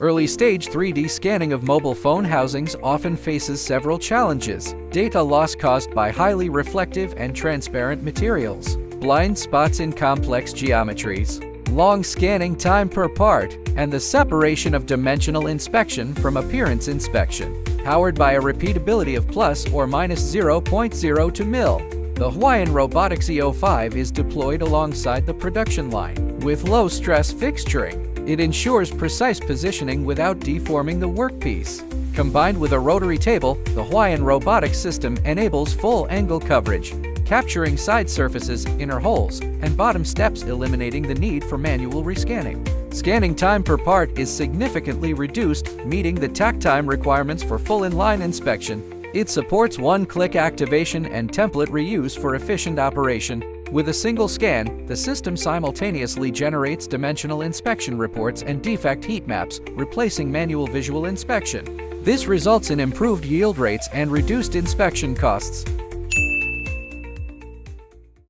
Early-stage 3D scanning of mobile phone housings often faces several challenges: data loss caused by highly reflective and transparent materials, blind spots in complex geometries, long scanning time per part, and the separation of dimensional inspection from appearance inspection. Powered by a repeatability of plus or minus 0.02 mil, the Huayan Robotics E05 is deployed alongside the production line. With low-stress fixturing, it ensures precise positioning without deforming the workpiece. Combined with a rotary table, the Huayan Robotics system enables full angle coverage, capturing side surfaces, inner holes, and bottom steps, eliminating the need for manual rescanning. Scanning time per part is significantly reduced, meeting the takt time requirements for full inline inspection. It supports one-click activation and template reuse for efficient operation. With a single scan, the system simultaneously generates dimensional inspection reports and defect heat maps, replacing manual visual inspection. This results in improved yield rates and reduced inspection costs.